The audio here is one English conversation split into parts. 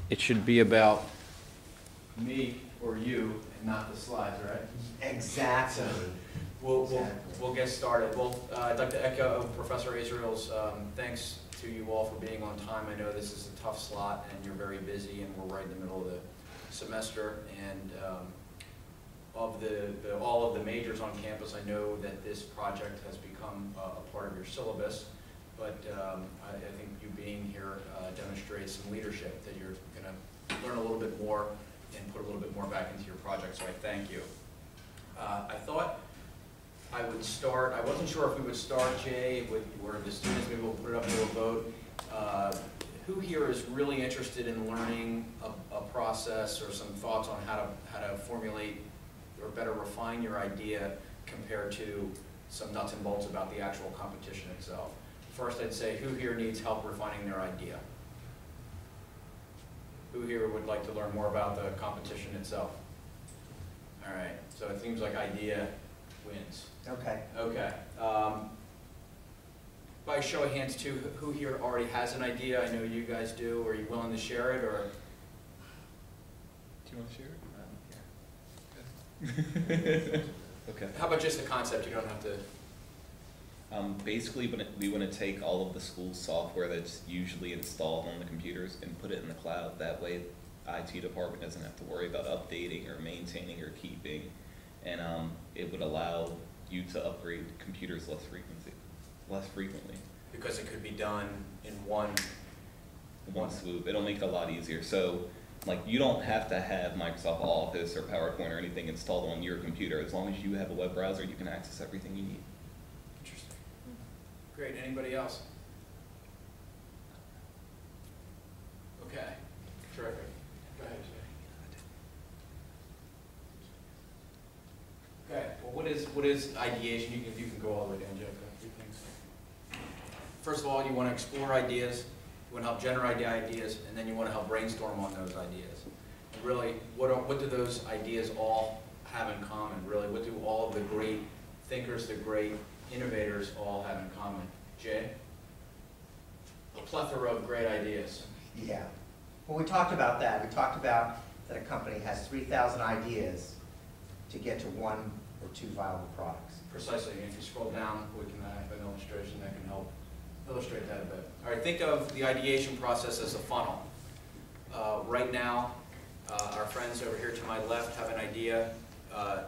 it should be about me or you and not the slides, right? Exactly. We'll get started. Well, I'd like to echo Professor Israel's thanks to you all for being on time. I know this is a tough slot and you're very busy and we're right in the middle of the semester. And of all of the majors on campus, I know that this project has become a part of your syllabus. But I think you being here demonstrates some leadership, that you're going to learn a little bit more and put a little bit more back into your project, so I thank you. I thought I would start, I wasn't sure if we would start, Jay, where the students, maybe we'll put it up to a vote. Who here is really interested in learning a process or some thoughts on how to formulate or better refine your idea compared to some nuts and bolts about the actual competition itself? First, I'd say, who here needs help refining their idea? Who here would like to learn more about the competition itself? All right, so it seems like idea wins. Okay. Okay. By show of hands, too, who here already has an idea? I know you guys do. Are you willing to share it, or? Do you want to share it? Okay. How about just the concept? You don't have to. Basically, we want to take all of the school software that's usually installed on the computers and put it in the cloud. That way, IT department doesn't have to worry about updating or maintaining or keeping, and it would allow you to upgrade computers less frequently. Because it could be done in one swoop. It'll make it a lot easier. So, like, you don't have to have Microsoft Office or PowerPoint or anything installed on your computer. As long as you have a web browser, you can access everything you need. Interesting. Great. Anybody else? Okay. Terrific. Go ahead, Jay. Okay. Well, what is ideation? You can go all the way down, Jeff. First of all, you want to explore ideas. You want to help generate ideas, and then you want to help brainstorm on those ideas. And really, what do those ideas all have in common? Really, what do all of the great thinkers, the great innovators all have in common? Jay? A plethora of great ideas. Yeah. Well, we talked about that. We talked about that a company has 3,000 ideas to get to one or two viable products. Precisely. And if you scroll down, we can have an illustration that can help illustrate that a bit. All right, think of the ideation process as a funnel. Right now, our friends over here to my left have an idea.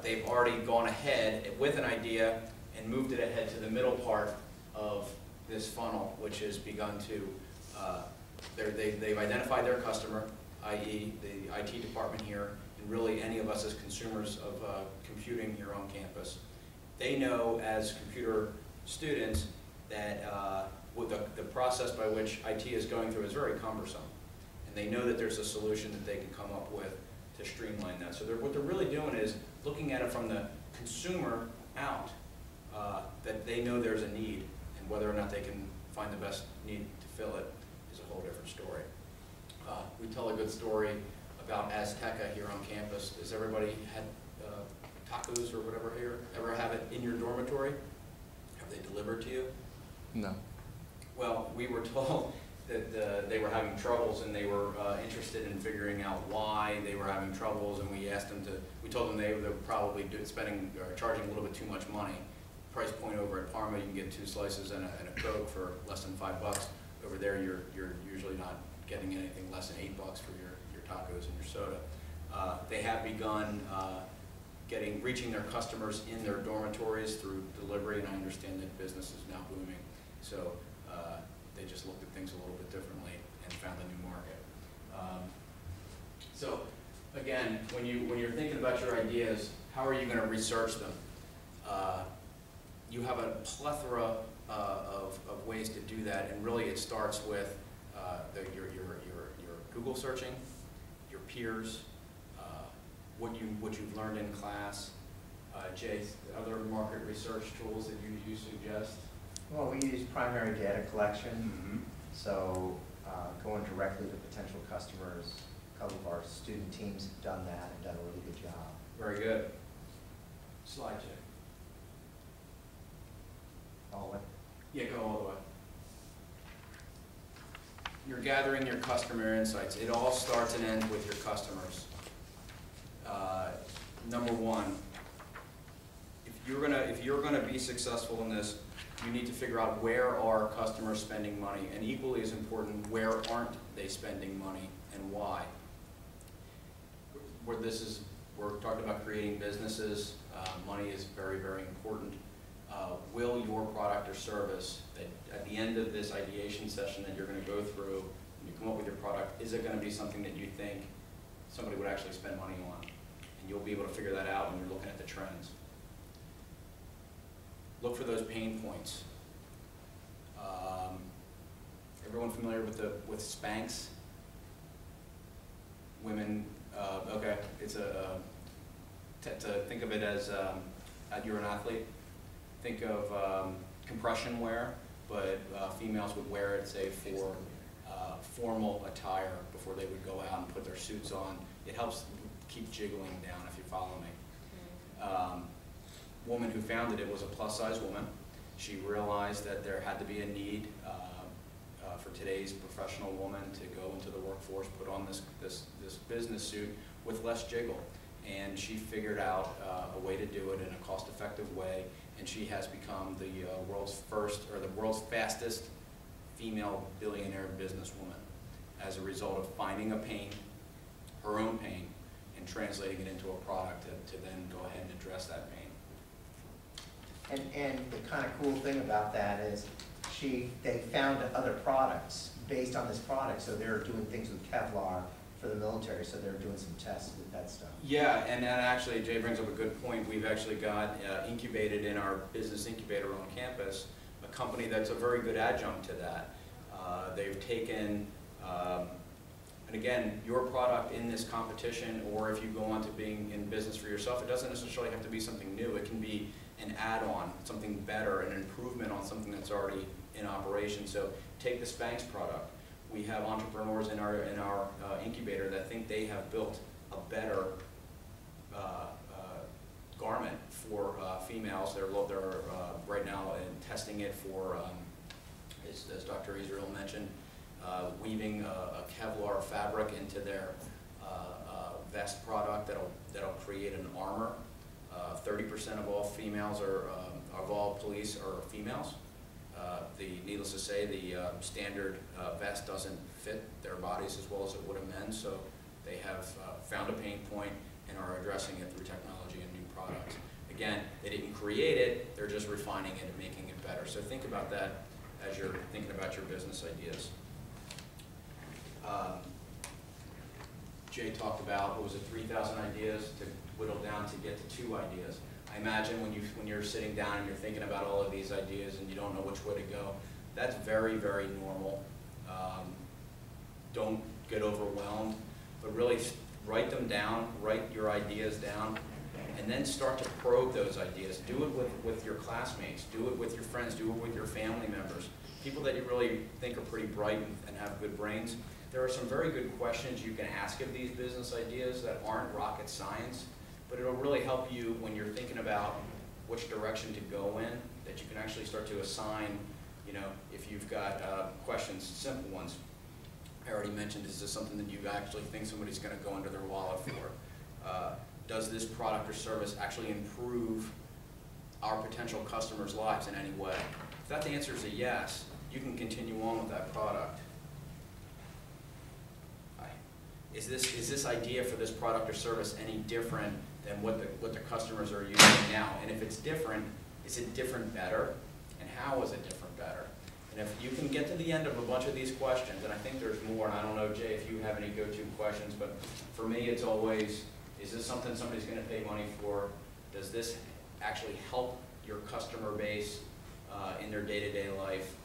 They've already gone ahead with an idea and moved it ahead to the middle part of this funnel, which has begun to, they've identified their customer, i.e. the IT department here, and really any of us as consumers of computing here on campus. They know as computer students that the process by which IT is going through is very cumbersome. And they know that there's a solution that they can come up with to streamline that. So what they're really doing is looking at it from the consumer out, that they know there's a need, and whether or not they can find the best need to fill it is a whole different story. We tell a good story about Azteca here on campus. Has everybody had tacos or whatever here? Ever have it in your dormitory? Have they delivered to you? No. Well, we were told that they were having troubles, and they were interested in figuring out why they were having troubles, and we told them they were probably charging a little bit too much money. Price point over at Parma, you can get 2 slices and a Coke for less than $5. Over there, you're usually not getting anything less than $8 for your tacos and your soda. They have begun reaching their customers in their dormitories through delivery, and I understand that business is now booming. So they just looked at things a little bit differently and found a new market. So again, when you're thinking about your ideas, how are you going to research them? You have a plethora of ways to do that, and really it starts with your Google searching, your peers, what you've learned in class. Jay, other market research tools that you suggest? Well, we use primary data collection, Mm-hmm. so going directly to potential customers. A couple of our student teams have done that and done a really good job. Very good. Slide check. All the way. Yeah, go all the way. you're gathering your customer insights. It all starts and ends with your customers. Number one, if you're gonna be successful in this, you need to figure out where are customers spending money, and equally as important, where aren't they spending money and why. We're talking about creating businesses. Money is very, very important. Will your product or service, at the end of this ideation session that you're going to go through, and you come up with your product, is it going to be something that you think somebody would actually spend money on? And you'll be able to figure that out when you're looking at the trends. Look for those pain points. Everyone familiar with Spanx? Women, okay, it's to think of it as you're an athlete. Think of compression wear, but females would wear it, say, for formal attire before they would go out and put their suits on. It helps keep jiggling down, if you follow me. Woman who founded it was a plus-size woman. She realized that there had to be a need for today's professional woman to go into the workforce, put on this business suit with less jiggle. And she figured out a way to do it in a cost-effective way, and she has become the world's fastest female billionaire businesswoman as a result of finding a pain, her own pain, and translating it into a product to then go ahead and address that pain. And the kind of cool thing about that is they found other products based on this product, so they're doing things with Kevlar for the military, so they're doing some tests with that stuff. Yeah, and actually Jay brings up a good point. We've actually got incubated in our business incubator on campus a company that's a very good adjunct to that. They've taken, and again, your product in this competition, or if you go on to being in business for yourself, it doesn't necessarily have to be something new. It can be an add-on, something better, an improvement on something that's already in operation. So take the Spanx product. We have entrepreneurs in our incubator that think they have built a better garment for females. They're right now testing it for, as Dr. Israel mentioned, weaving a Kevlar fabric into their vest product that'll create an armor. 30% of all females of all police are females. Needless to say, the standard vest doesn't fit their bodies as well as it would a men's, so they have found a pain point and are addressing it through technology and new products. Again, they didn't create it, they're just refining it and making it better. So think about that as you're thinking about your business ideas. Jay talked about, what was it, 3,000 ideas to whittle down to get to 2 ideas. I imagine when you're sitting down and you're thinking about all of these ideas and you don't know which way to go, that's very, very normal. Don't get overwhelmed, but really write them down, write your ideas down, and then start to probe those ideas. Do it with your classmates, do it with your friends, do it with your family members, people that you really think are pretty bright and have good brains. There are some very good questions you can ask of these business ideas that aren't rocket science, but it'll really help you when you're thinking about which direction to go in, that you can actually start to assign, if you've got questions, simple ones. I already mentioned, is this something that you actually think somebody's going to go into their wallet for? Does this product or service actually improve our potential customers' lives in any way? If that answer is a yes, you can continue on with that product. Is this idea for this product or service any different than what the customers are using now? And if it's different, is it different better? And how is it different better? And if you can get to the end of a bunch of these questions, and I think there's more, and I don't know, Jay, if you have any go-to questions, but for me it's always, is this something somebody's going to pay money for? Does this actually help your customer base in their day-to-day life?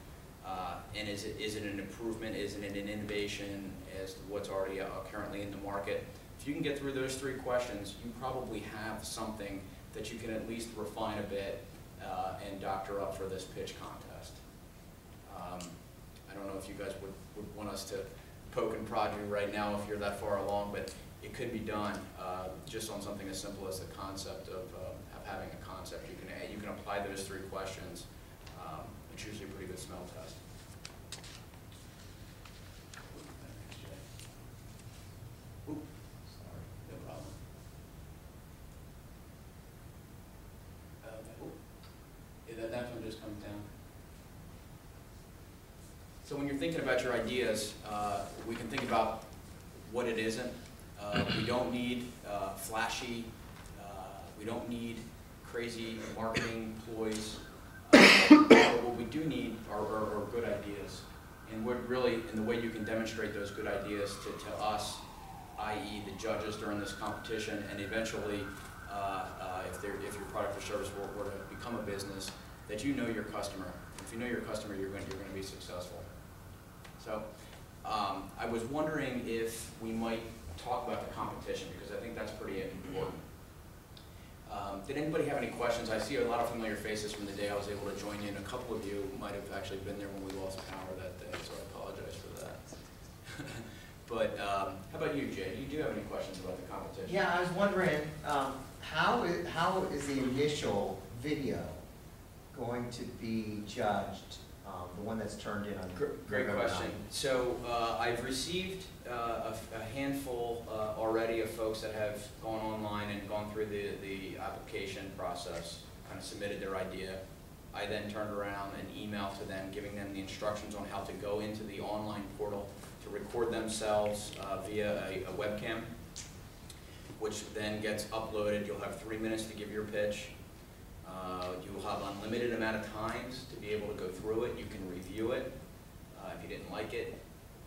And is it an improvement? Is it an innovation as to what's already currently in the market? If you can get through those 3 questions, you probably have something that you can at least refine a bit and doctor up for this pitch contest. I don't know if you guys would want us to poke and prod you right now if you're that far along, but it could be done just on something as simple as the concept of having a concept. You can apply those 3 questions. It's usually a pretty good smell test. Oop, Sorry. no problem. Oop. Yeah, that one just comes down. So when you're thinking about your ideas, we can think about what it isn't. We don't need flashy, we don't need crazy marketing ploys. What we do need are good ideas. And what really, and the way you can demonstrate those good ideas to us, i.e. the judges during this competition, and eventually, if your product or service were to become a business, that you know your customer. If you know your customer, you're going to be successful. So I was wondering if we might talk about the competition, because I think that's pretty important. Did anybody have any questions? I see a lot of familiar faces from the day I was able to join in. A couple of you might have actually been there when we lost power that day, so I apologize for that. But how about you, Jay? Do you have any questions about the competition? Yeah, I was wondering, how is the initial video going to be judged, the one that's turned in on Great November question. 9th? So I've received a handful already of folks that have gone online and gone through the application process, kind of submitted their idea. I then turned around and emailed to them, giving them the instructions on how to go into the online portal to record themselves via a webcam, which then gets uploaded. You'll have 3 minutes to give your pitch. You will have unlimited amount of times to be able to go through it. You can review it. If you didn't like it,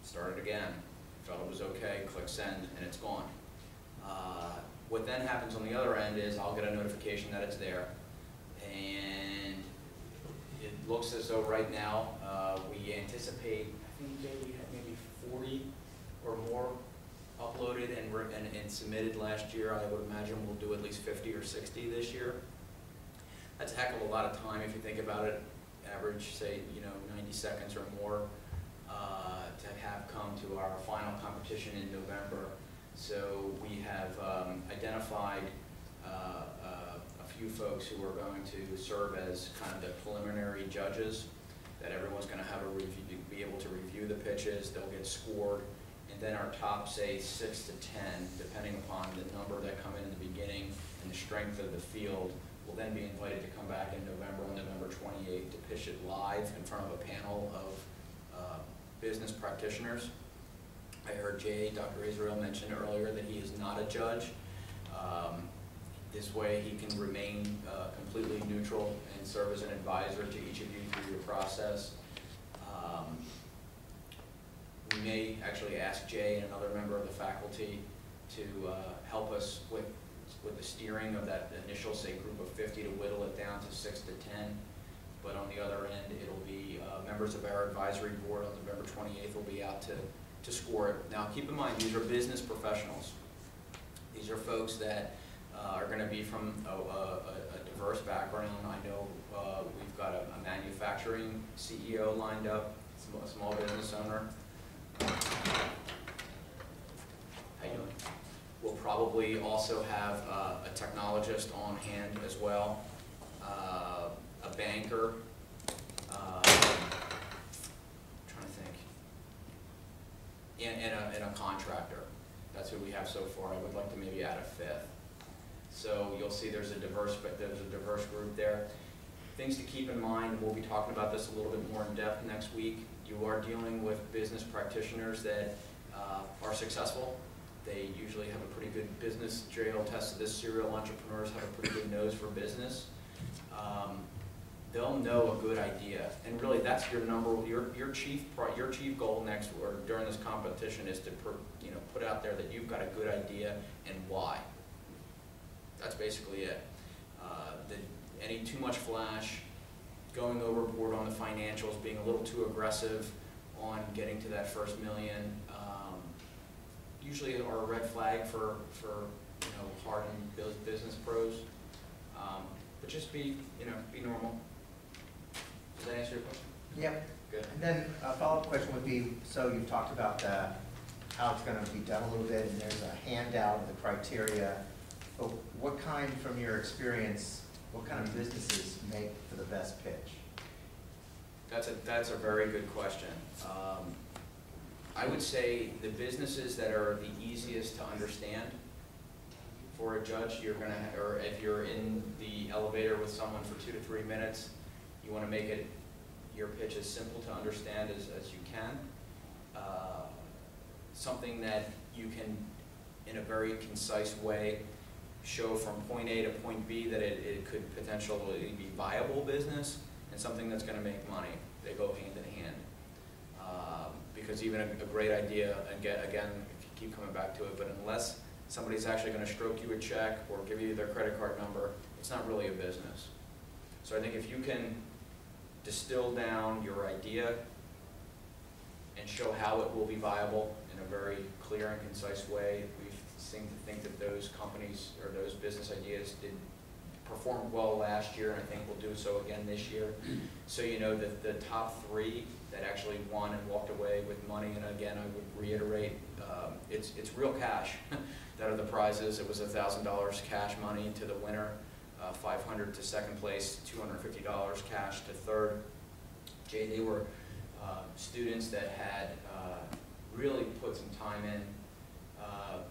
start it again. Felt it was okay, click send, and it's gone. What then happens on the other end is I'll get a notification that it's there. And it looks as though right now we anticipate, I think we had maybe 40 or more uploaded and submitted last year. I would imagine we'll do at least 50 or 60 this year. That's a heck of a lot of time if you think about it. Average, say, 90 seconds or more to have come to our final competition in November. So we have identified a few folks who are going to serve as kind of the preliminary judges, that everyone's going to have a review, be able to review the pitches. They'll get scored, and then our top, say, 6 to 10, depending upon the number that come in the beginning and the strength of the field, will then be invited to come back in November, on November 28th, to pitch it live in front of a panel of business practitioners. I heard Dr. Israel mention earlier that he is not a judge. This way he can remain completely neutral and serve as an advisor to each of you through your process. We may actually ask Jay and another member of the faculty to help us with the steering of that initial, say, group of 50 to whittle it down to 6 to 10. But on the other end, it'll be members of our advisory board on November 28th will be out to score it. Now, keep in mind, these are business professionals. These are folks that are going to be from a diverse background. I know we've got a manufacturing CEO lined up, a small business owner. How you doing? We'll probably also have a technologist on hand as well, a banker, trying to think, and a contractor. That's who we have so far. I would like to maybe add a 5th. So you'll see there's a diverse group there. Things to keep in mind, and we'll be talking about this a little bit more in depth next week. You are dealing with business practitioners that are successful. They usually have a pretty good business. Jay will test this. Serial entrepreneurs have a pretty good nose for business. They'll know a good idea, and really that's your chief goal next or during this competition is to put out there that you've got a good idea and why. That's basically it. Any too much flash, going overboard on the financials, being a little too aggressive on getting to that first million, usually are a red flag for hardened business pros. But just be normal. Does that answer your question? Yep. Good. And then a follow-up question would be, so you've talked about how it's going to be done a little bit, and there's a handout of the criteria. But what kind, from your experience, what kind of businesses make for the best pitch? That's a very good question. I would say the businesses that are the easiest to understand for a judge, you're gonna, or if you're in the elevator with someone for 2 to 3 minutes, you wanna make it, your pitch as simple to understand as you can. Something that you can, in a very concise way, show from point A to point B that it could potentially be viable business, and something that's gonna make money. They go hand in hand. Because even a great idea, again, if you keep coming back to it, but unless somebody's actually gonna stroke you a check or give you their credit card number, it's not really a business. So I think if you can distill down your idea and show how it will be viable in a very clear and concise way, we seem to think that those companies or those business ideas did perform well last year, and I think will do so again this year. So you know that the top 3 that actually won and walked away with money, and again I would reiterate, it's real cash that are the prizes. It was $1,000 cash money to the winner, $500 to second place, $250 cash to third. Jay, they were students that had really put some time in.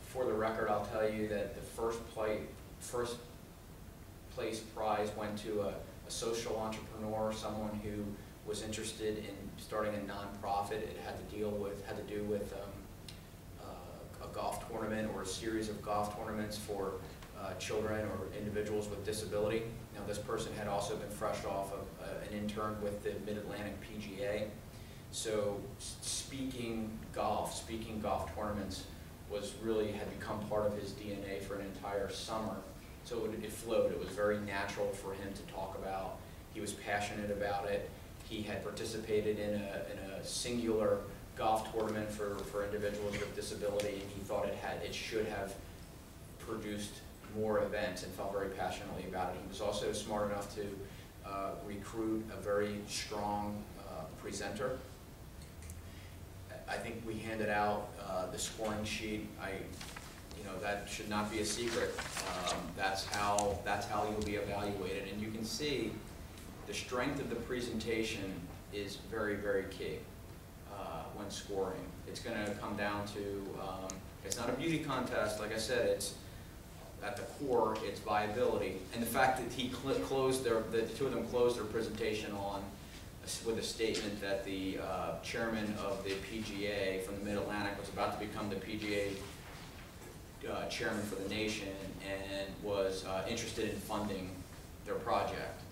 For the record, I'll tell you that the first place prize went to a social entrepreneur, someone who was interested in starting a nonprofit. It had to do with a golf tournament or a series of golf tournaments for children or individuals with disability. Now, this person had also been fresh off of an intern with the Mid-Atlantic PGA. So speaking golf tournaments had become part of his DNA for an entire summer. So it flowed. It was very natural for him to talk about. He was passionate about it. He had participated in a singular golf tournament for individuals with disability, and he thought it should have produced more events, and felt very passionately about it. He was also smart enough to recruit a very strong presenter. I think we handed out the scoring sheet. That should not be a secret. That's how you'll be evaluated, and you can see the strength of the presentation is very, very key when scoring. It's going to come down to, it's not a beauty contest, like I said, it's at the core, it's viability. And the fact that the 2 of them closed their presentation with a statement that the chairman of the PGA from the Mid-Atlantic was about to become the PGA chairman for the nation and was interested in funding their project.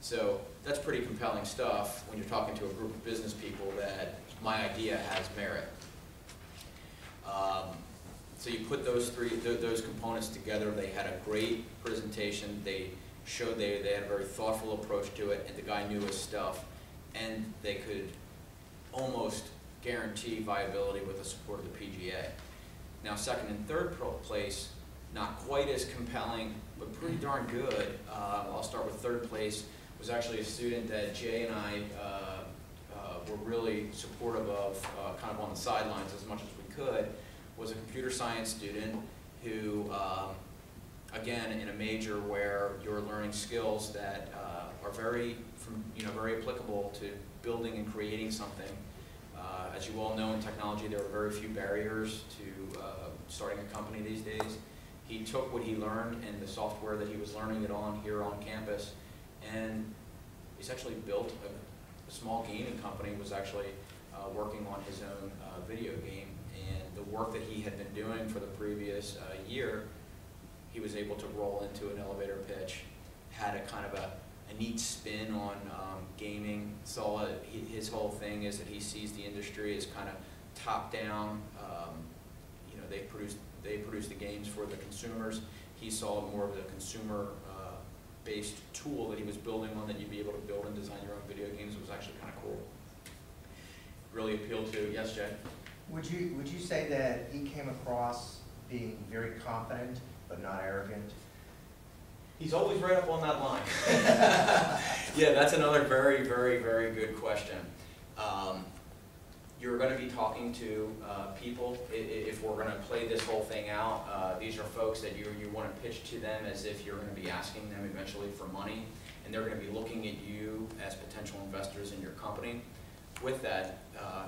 So that's pretty compelling stuff when you're talking to a group of business people that my idea has merit. So you put those components together. They had a great presentation. They showed they had a very thoughtful approach to it, and the guy knew his stuff, and they could almost guarantee viability with the support of the PGA. Now, second and third place, not quite as compelling, but pretty darn good. I'll start with third place. Was actually a student that Jay and I were really supportive of, kind of on the sidelines as much as we could. Was a computer science student who, again, in a major where you're learning skills that are very applicable to building and creating something. As you all know, in technology, there are very few barriers to starting a company these days. He took what he learned and the software that he was learning it on here on campus, and essentially built a small gaming company. Was actually working on his own video game, and the work that he had been doing for the previous year, he was able to roll into an elevator pitch. Had a kind of a neat spin on gaming. His whole thing is that he sees the industry as kind of top down. They produce the games for the consumers. He saw more of the consumer based tool that he was building on, that you'd be able to build and design your own video games. It was actually kind of cool. Really appealed to. Yes, Jay? Would you say that he came across being very confident but not arrogant? He's always right up on that line. Yeah, that's another very, very, very good question. You're going to be talking to people, if we're going to play this whole thing out. These are folks that you want to pitch to them as if you're going to be asking them eventually for money, and they're going to be looking at you as potential investors in your company. with that,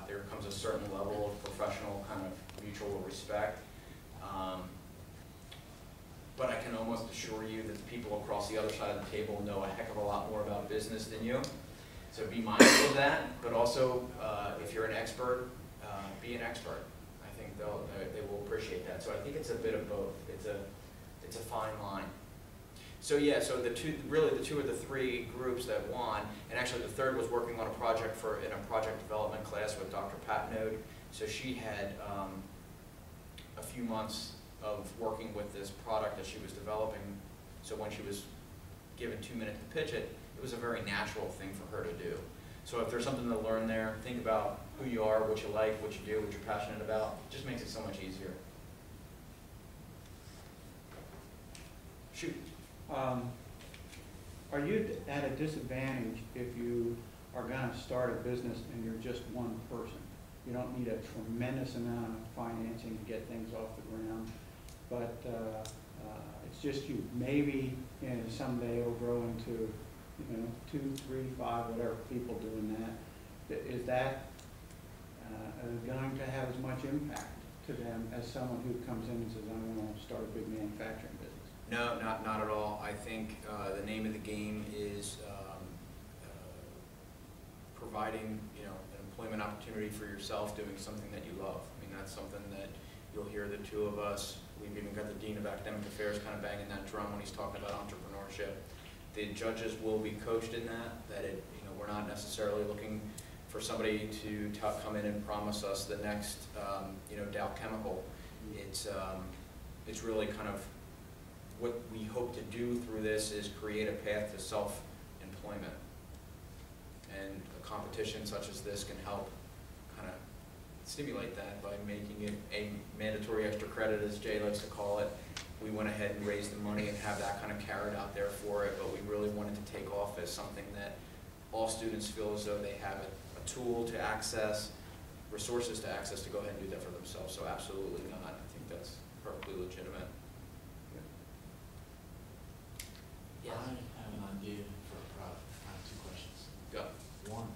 there comes a certain level of professional kind of mutual respect. But I can almost assure you that the people across the other side of the table know a heck of a lot more about business than you. So be mindful of that, but also if you're an expert, be an expert. I think they will appreciate that. So I think it's a bit of both. It's a fine line. So yeah, so the two of the three groups that won, and actually the third was working on a project in a project development class with Dr. Patnode. So she had a few months of working with this product that she was developing. So when she was given 2 minutes to pitch it, it was a very natural thing for her to do. So if there's something to learn there, think about who you are, what you like, what you do, what you're passionate about. It just makes it so much easier. Shoot. Are you at a disadvantage if you are going to start a business and you're just one person? You don't need a tremendous amount of financing to get things off the ground, but it's just you. Maybe someday it'll grow into 2, 3, 5, whatever people doing that. Is that going to have as much impact to them as someone who comes in and says, I want to start a big manufacturing business? No, not at all. I think the name of the game is providing an employment opportunity for yourself doing something that you love. I mean, that's something that you'll hear the two of us. We've even got the Dean of Academic Affairs kind of banging that drum when he's talking about entrepreneurship. The judges will be coached in that we're not necessarily looking for somebody to come in and promise us the next Dow Chemical. It's really kind of what we hope to do through this is create a path to self-employment. And a competition such as this can help kind of stimulate that by making it a mandatory extra credit, as Jay likes to call it. We went ahead and raised the money and have that kind of carrot out there for it, but we really wanted to take off as something that all students feel as though they have a tool to access, resources to access to go ahead and do that for themselves. So absolutely not. I think that's perfectly legitimate. Yes. I have an idea for a product. I have 2 questions. Go. One,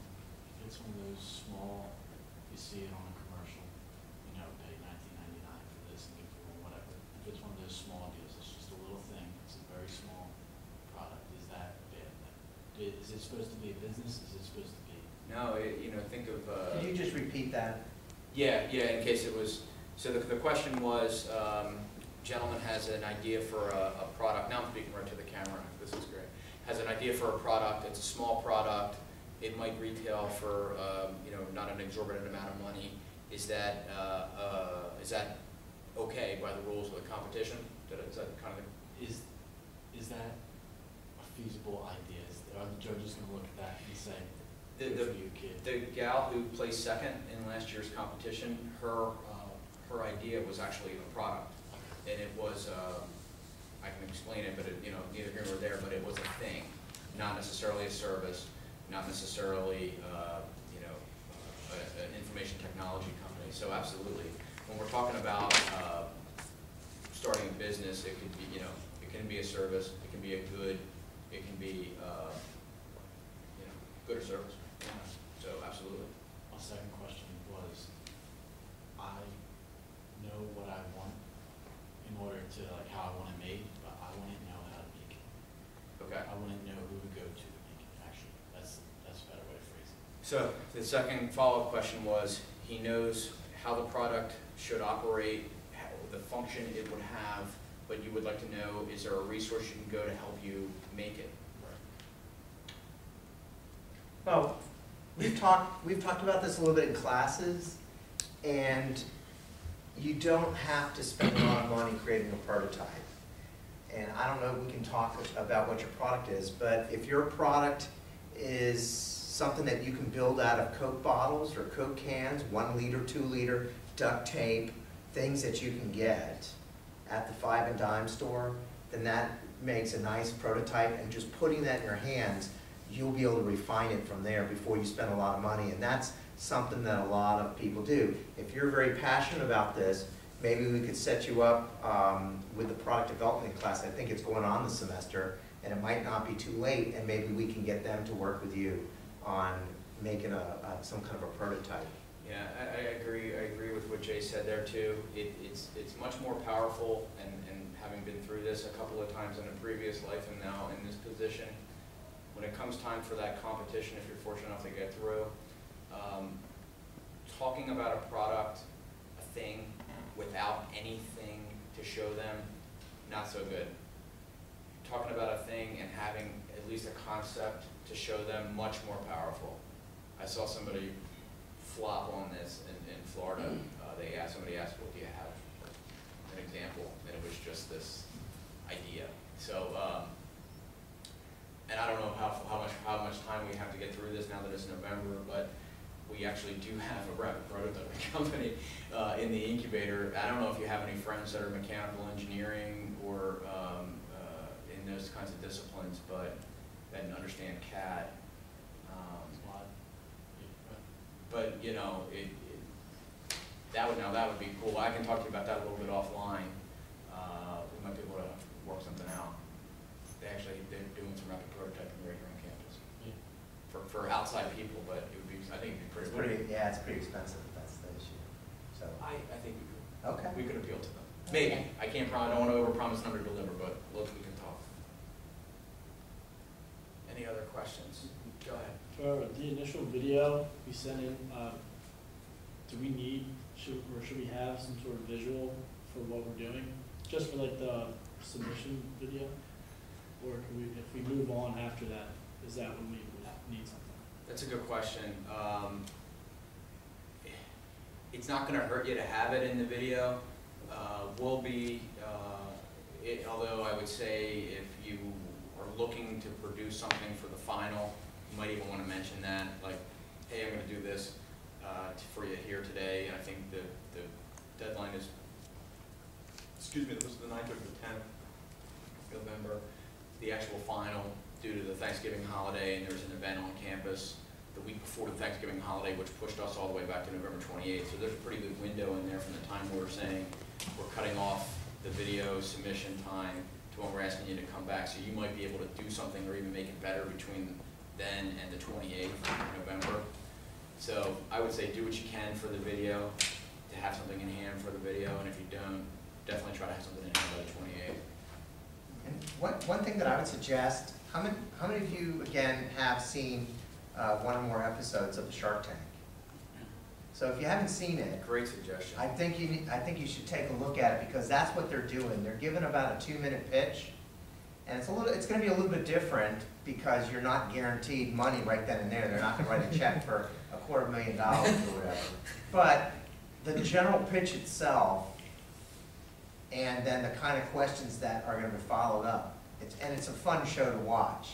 if it's one of those small, you see it on a commercial, pay $19.99 for this and get for whatever. If it's one of those small deals, it's just a little thing, it's a very small product, is that bad? Is it supposed to be a business? Is it supposed to be? No, think of... Can you just repeat that? Yeah, in case it was... So the question was, gentleman has an idea for a product. Now I'm speaking right to the camera. This is great. Has an idea for a product. It's a small product. It might retail for not an exorbitant amount of money. Is that okay by the rules of the competition? Is that kind of Is that a feasible idea? Are the judges going to look at that and say, good for you, kid? The gal who placed second in last year's competition, her idea was actually a product. And it was, I can explain it, but neither here nor there, but it was a thing, not necessarily a service, not necessarily, an information technology company. So absolutely, when we're talking about starting a business, it could be, it can be a service, it can be a good, it can be, good or service. Yeah. So absolutely. My second question was, I know what I want in order to how I want it made, but I want to know how to make it. Okay. I want to know who to go to make it. Actually, that's a better way to phrase it. So the second follow-up question was, he knows how the product should operate, the function it would have, but you would like to know, is there a resource you can go to help you make it? Well, we've talked about this a little bit in classes, and you don't have to spend a lot of money creating a prototype. And I don't know if we can talk about what your product is, but if your product is something that you can build out of Coke bottles or Coke cans, 1 liter, 2 liter, duct tape, things that you can get at the 5 and dime store, then that makes a nice prototype, and just putting that in your hands, you'll be able to refine it from there before you spend a lot of money. And that's something that a lot of people do. If you're very passionate about this, maybe we could set you up with the product development class. I think it's going on this semester, and it might not be too late, and maybe we can get them to work with you on making some kind of a prototype. Yeah, I agree with what Jay said there too. It's much more powerful, and having been through this a couple of times in a previous life and now in this position, when it comes time for that competition, if you're fortunate enough to get through, talking about a product, a thing, without anything to show them, not so good. Talking about a thing and having at least a concept to show them, much more powerful. I saw somebody flop on this in Florida. Somebody asked, "Well, do you have an example?" And it was just this idea. So, and I don't know how much time we have to get through this now that it's November, but we actually do have a rapid prototyping company in the incubator. I don't know if you have any friends that are mechanical engineering or in those kinds of disciplines, but that understand CAD. But you know, that would be cool. I can talk to you about that a little bit offline. We might be able to work something out. They're doing some rapid prototyping right here on campus for outside people, but it would be, I think it'd be pretty. Yeah, it's pretty expensive. If that's the issue. So I think we could. okay. We could appeal to them. Maybe. I can't promise. I don't want to overpromise and underdeliver, but look, we can talk. Any other questions? Go ahead. For the initial video we sent in, do we need, should we have some sort of visual for what we're doing? Just for like the submission video? Or can we, if we move on after that, is that when we would need something? That's a good question. It's not going to hurt you to have it in the video. Although I would say if you are looking to produce something for the final, you might even want to mention that, like, hey, I'm going to do this for you here today. And I think the deadline is, excuse me, it was the 9th or the 10th of November. The actual final, due to the Thanksgiving holiday, and there's an event on campus the week before the Thanksgiving holiday, which pushed us all the way back to November 28th. So there's a pretty good window in there from the time we're saying we're cutting off the video submission time to when we're asking you to come back. So you might be able to do something or even make it better between then and the 28th of November. So I would say do what you can for the video, to have something in hand for the video, and if you don't, definitely try to have something in hand by the 28th. And one thing that I would suggest, how many of you, again, have seen one or more episodes of Shark Tank? So if you haven't seen it, Great suggestion. I think you should take a look at it, because that's what they're doing. They're giving about a 2-minute pitch, and it's going to be a little bit different because you're not guaranteed money right then and there. They're not going to write a check for $250,000 or whatever. But the general pitch itself, and then the kind of questions that are going to be followed up. It's a fun show to watch.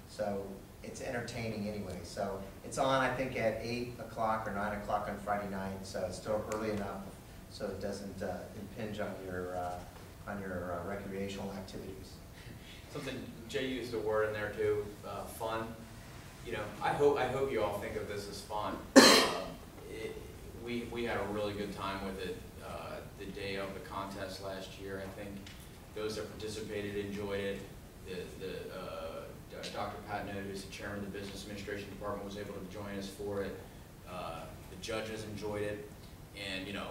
So it's entertaining anyway. So it's on, I think, at 8 o'clock or 9 o'clock on Friday night. So it's still early enough so it doesn't impinge on your recreational activities. Something, Jay used a word in there too, fun. You know, I hope you all think of this as fun. We had a really good time with it the day of the contest last year. I think those that participated enjoyed it. Dr. Patnode, who's the chairman of the Business Administration Department, was able to join us for it. The judges enjoyed it, and you know,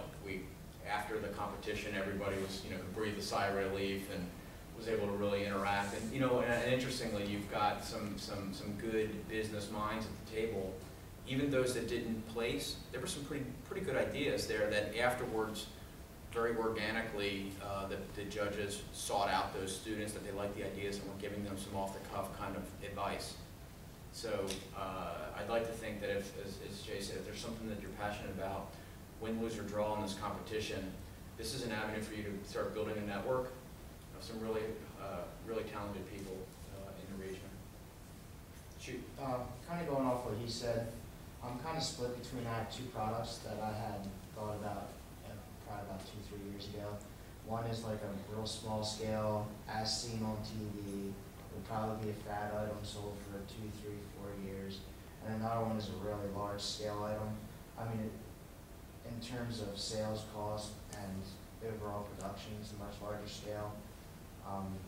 after the competition, everybody was, you know, breathed a sigh of relief and was able to really interact. And you know, and interestingly, you've got some good business minds at the table. Even those that didn't place, there were some pretty good ideas there that afterwards, very organically, the judges sought out those students that they liked the ideas and were giving them some off-the-cuff kind of advice. So I'd like to think that as Jay said, if there's something that you're passionate about, win, lose, or draw in this competition, this is an avenue for you to start building a network of some really talented people in the region. Shoot. Kind of going off what he said, I'm kind of split between, I have two products that I had thought about probably about 2-3 years ago. One is like a real small scale, as seen on TV, would probably be a fad item sold for 2, 3, 4 years. And another one is a really large scale item. I mean, in terms of sales cost and overall production, it's a much larger scale,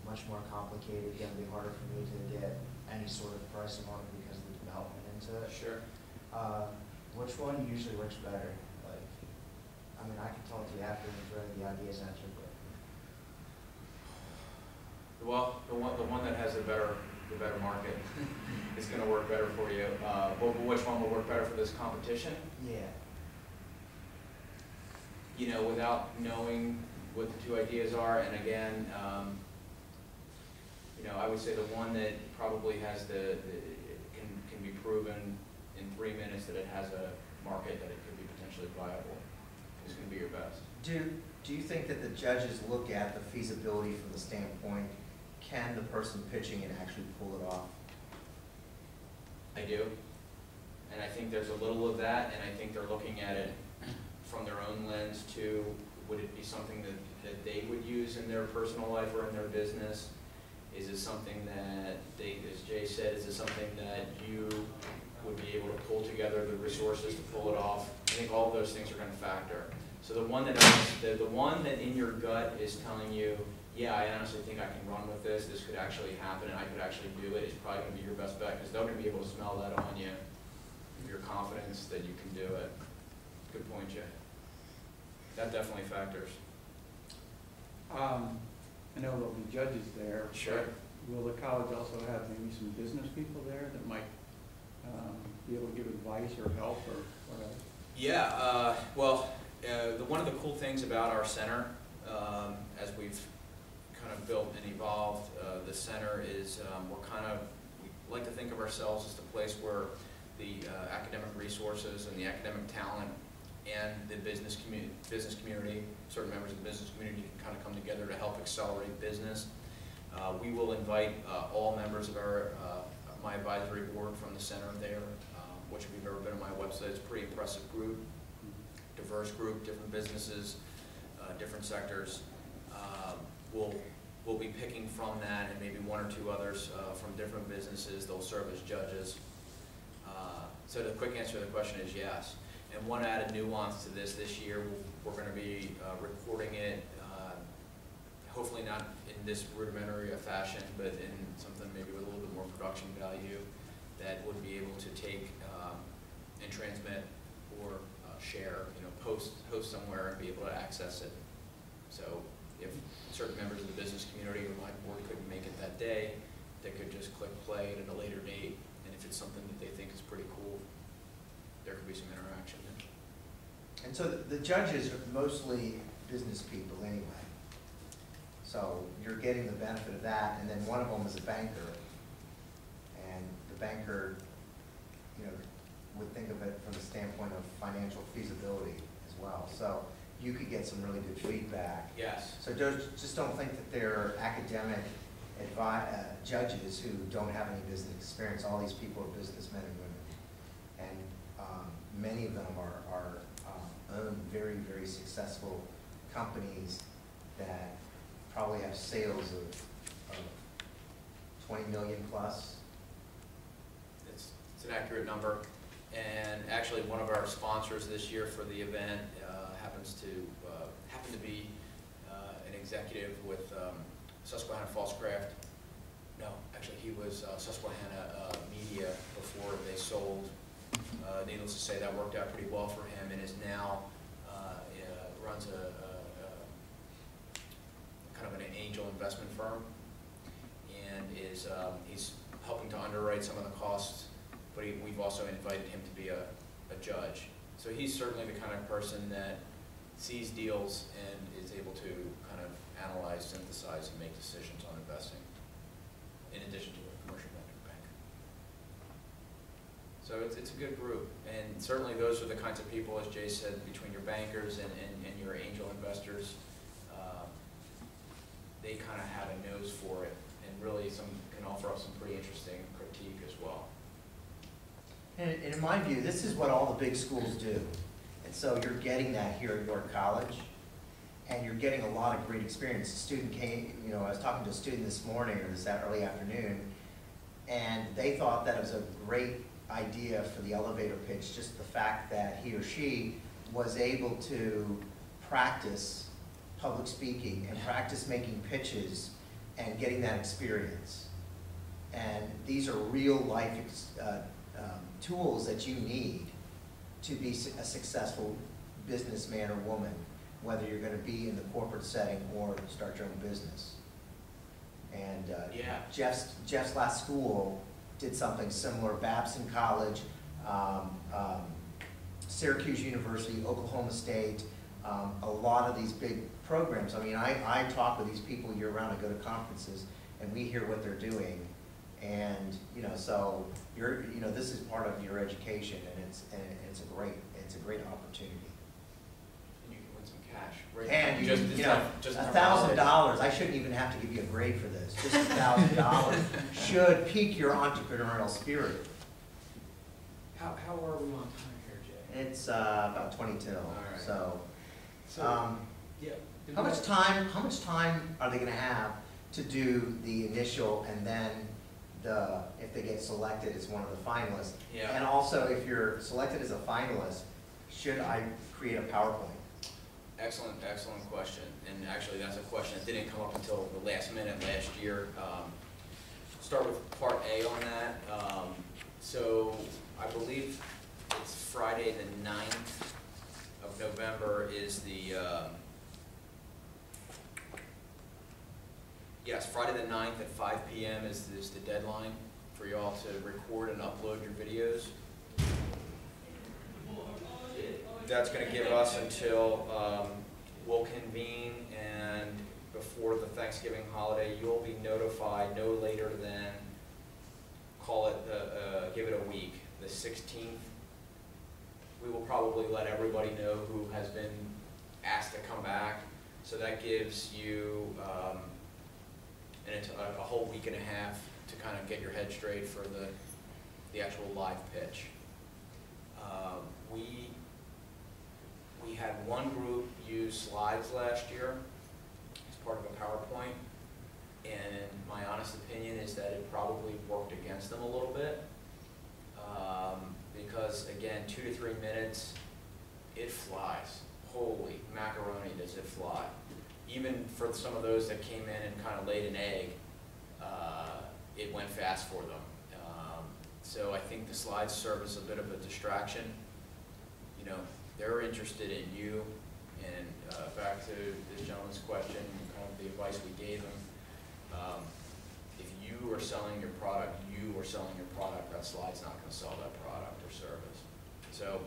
much more complicated. It's going to be harder for me to get any sort of pricing on it because of the development into it. Sure. Which one usually works better? Like, I mean, I can talk to you after and throw the ideas at you, but. Well, the one that has the better market is gonna work better for you. But which one will work better for this competition? Yeah. You know, without knowing what the two ideas are, and again, you know, I would say the one that probably has can be proven in 3 minutes that it has a market, that it could be potentially viable, is gonna be your best. Do you think that the judges look at the feasibility from the standpoint, can the person pitching it actually pull it off? I do, and I think there's a little of that, and I think they're looking at it from their own lens too. Would it be something that they would use in their personal life or in their business? Is it something that they, as Jay said, is it something that you would be able to pull together the resources to pull it off? I think all of those things are going to factor. So the one that in your gut is telling you, yeah, I honestly think I can run with this could actually happen, and I could actually do it, is probably going to be your best bet, because they're going to be able to smell that on you, your confidence that you can do it. Good point, Jay. That definitely factors. I know there'll be judges there. Sure. Will the college also have maybe some business people there that might be able to give advice or help or whatever? Yeah, well, one of the cool things about our center, as we've kind of built and evolved, the center is we like to think of ourselves as the place where the academic resources and the academic talent and the business community, certain members of the business community can kind of come together to help accelerate business. We will invite all members of my advisory board from the center there, which if you've ever been on my website, it's a pretty impressive group, diverse group, different businesses, different sectors. We'll be picking from that, and maybe one or two others from different businesses. They'll serve as judges. So the quick answer to the question is yes. And one added nuance to this year, we're going to be recording it, hopefully not in this rudimentary a fashion, but in something maybe with a little bit more production value that would be able to take and transmit or share, host somewhere and be able to access it. So if certain members of the business community or my board couldn't make it that day, they could just click play at a later date, and if it's something that they think is pretty cool, there could be some interaction there. And so the judges are mostly business people anyway. So you're getting the benefit of that, and then one of them is a banker. And the banker, would think of it from the standpoint of financial feasibility as well. So you could get some really good feedback. Yes. So just don't think that they're academic judges who don't have any business experience. All these people are businessmen and women. And many of them own very, very successful companies that probably have sales of 20 million plus. It's an accurate number. And actually one of our sponsors this year for the event happened to be an executive with Susquehanna Falscraft. No, actually he was Susquehanna Media before they sold. Needless to say, that worked out pretty well for him, and is now runs a kind of an angel investment firm, and is he's helping to underwrite some of the costs, but we've also invited him to be a judge. So he's certainly the kind of person that sees deals and is able to kind of analyze, synthesize, and make decisions on investing, in addition to a commercial bank. So it's a good group, and certainly those are the kinds of people, as Jay said, between your bankers and your angel investors, they kind of have a nose for it, and really can offer up some pretty interesting critique as well. And in my view, this is what all the big schools do. And so you're getting that here at York College, and you're getting a lot of great experience. A student came, I was talking to a student this morning or this early afternoon, and they thought that it was a great idea for the elevator pitch, just the fact that he or she was able to practice public speaking and practice making pitches and getting that experience. And these are real life tools that you need to be a successful businessman or woman, whether you're gonna be in the corporate setting or start your own business. And Yeah. Jeff's last school did something similar, Babson College, Syracuse University, Oklahoma State, a lot of these big programs. I mean, I talk with these people year round, I go to conferences, and we hear what they're doing. And, you know, so this is part of your education, and it's a great opportunity. And you can win some cash. Right? And Just- it's not just for holidays. $1,000, I shouldn't even have to give you a grade for this, just $1,000 should pique your entrepreneurial spirit. How are we on time here, Jay? It's about 22, All right. so. Yeah. How much time are they gonna have to do the initial and then if they get selected as one of the finalists? Yeah. And also, if you're selected as a finalist, should I create a PowerPoint? Excellent question. And actually, that's a question that didn't come up until the last minute last year. Start with part A on that. So I believe it's Friday the 9th of November is the, yes, Friday the 9th at 5 p.m. is the deadline for y'all to record and upload your videos. That's going to give us until we'll convene, and before the Thanksgiving holiday, you'll be notified no later than, call it, give it a week, the 16th. We will probably let everybody know who has been asked to come back, so that gives you a whole week and a half to kind of get your head straight for the actual live pitch. We had one group use slides last year as part of a PowerPoint, and my honest opinion is that it probably worked against them a little bit, because again, 2 to 3 minutes, it flies. Holy macaroni, does it fly. Even for some of those that came in and kind of laid an egg, it went fast for them. So I think the slides serve as a bit of a distraction. You know, they're interested in you, and back to this gentleman's question, kind of the advice we gave him. If you are selling your product, that slide's not going to sell that product or service. So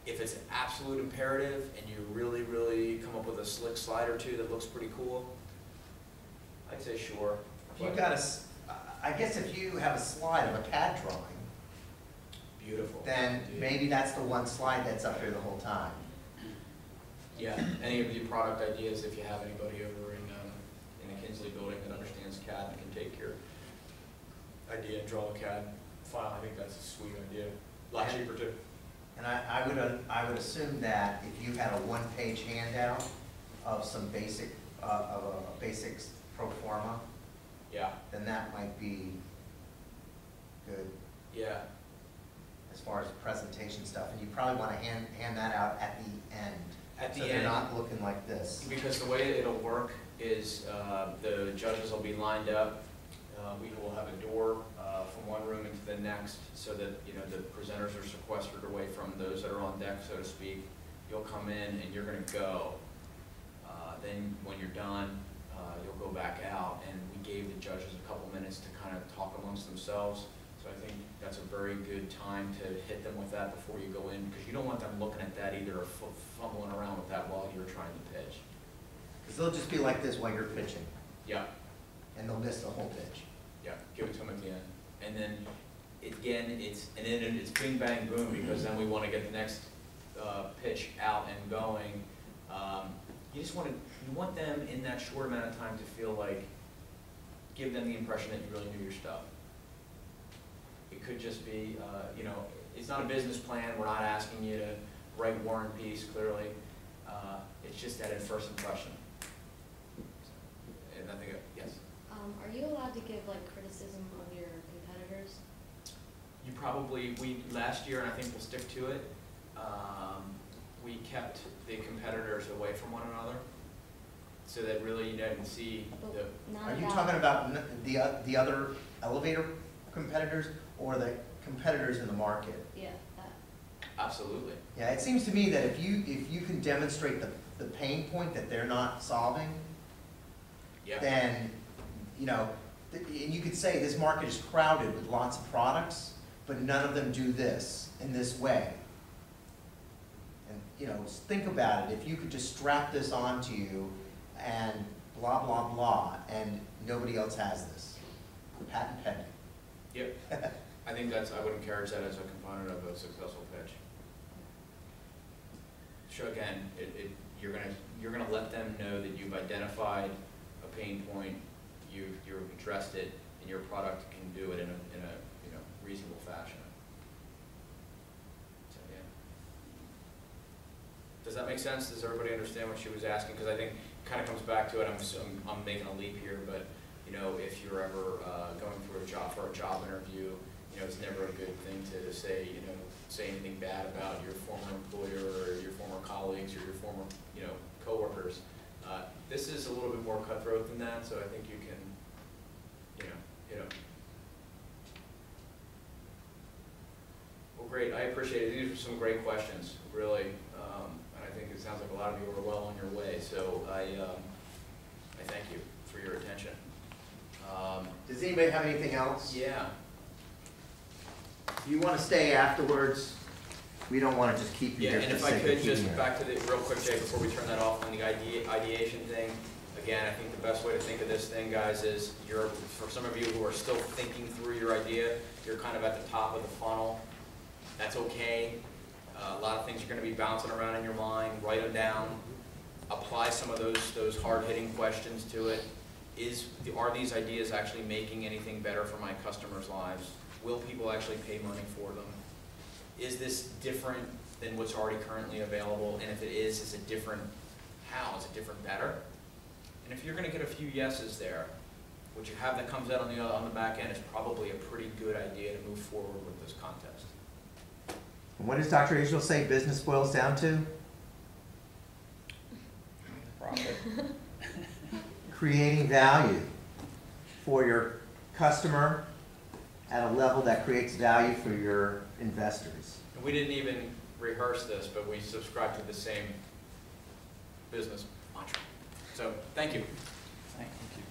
if it's an absolute imperative and you really, really come up with a slick slide or two that looks pretty cool, I'd say sure. If you got I guess if you have a slide of a CAD drawing, Beautiful. then Dude. maybe that's the one slide that's up here the whole time. Yeah, any of the product ideas, if you have anybody over in the Kinsley building that understands CAD and can take your idea and draw a CAD file, I think that's a sweet idea. A lot cheaper too. And I would assume that if you had a one-page handout of some basics pro forma, Yeah, then that might be good yeah. as far as presentation stuff. And you probably want to hand that out at the end. At the So end. they're not looking like this. Because the way it'll work is the judges will be lined up. We will have a door from one room into the next, so that the presenters are sequestered away from those that are on deck, so to speak. You'll come in and you're going to go. Then when you're done, you'll go back out, and we gave the judges a couple minutes to kind of talk amongst themselves. So I think that's a very good time to hit them with that before you go in, because you don't want them looking at that either or fumbling around with that while you're trying to pitch. Because they'll just be like this while you're pitching, Yeah, and they'll miss the whole pitch. yeah, give it to them at the end. And then, again, it's bing, bang, boom, because then we want to get the next pitch out and going. You want them in that short amount of time to feel like, give them the impression that you really knew your stuff. It could just be, it's not a business plan. We're not asking you to write War and Peace, clearly. It's just that first impression. And I think, yes? Are you allowed to give like criticism of your competitors? You probably, last year, and I think we'll stick to it, we kept the competitors away from one another, so that really you didn't see But the, not Are you about- talking about the other elevator competitors, or the competitors in the market. Yeah, that, Absolutely. Yeah, it seems to me that if you can demonstrate the pain point that they're not solving, Yeah. then, you know, and you could say this market is crowded with lots of products, but none of them do this in this way. And, you know, think about it, if you could just strap this onto you and blah, blah, blah, and nobody else has this, patent pending. Yep. I think that's, I would encourage that as a component of a successful pitch. So again, you're gonna let them know that you've identified a pain point, you've addressed it, and your product can do it in a you know, reasonable fashion. So, yeah. Does that make sense? Does everybody understand what she was asking? Because I think it kind of comes back to it, I'm making a leap here, but you know, if you're ever going through for a job interview, you know, it's never a good thing to say, you know, say anything bad about your former employer or your former colleagues or your former, you know, coworkers. This is a little bit more cutthroat than that, so I think you can, you know. Well, great, I appreciate it. These are some great questions, really, and I think it sounds like a lot of you are well on your way. So I thank you for your attention. Does anybody have anything else? Yeah. If you want to stay afterwards, we don't want to just keep you Yeah, here and for if the I sake of could, keeping just you. back to the, real quick, Jay, before we turn that off on the ideation thing, again, I think the best way to think of this thing, guys, is for some of you who are still thinking through your idea, you're kind of at the top of the funnel. That's okay. A lot of things are going to be bouncing around in your mind. Write them down. Apply some of those hard-hitting questions to it. Are these ideas actually making anything better for my customers' lives? Will people actually pay money for them? Is this different than what's already currently available? And if it is it different? How? Is it different better? And if you're going to get a few yeses there, what you have that comes out on the back end is probably a pretty good idea to move forward with this contest. And what does Dr. Israel say business boils down to? Profit. Creating value for your customer at a level that creates value for your investors. And we didn't even rehearse this, but we subscribe to the same business mantra. So, thank you. Thank you.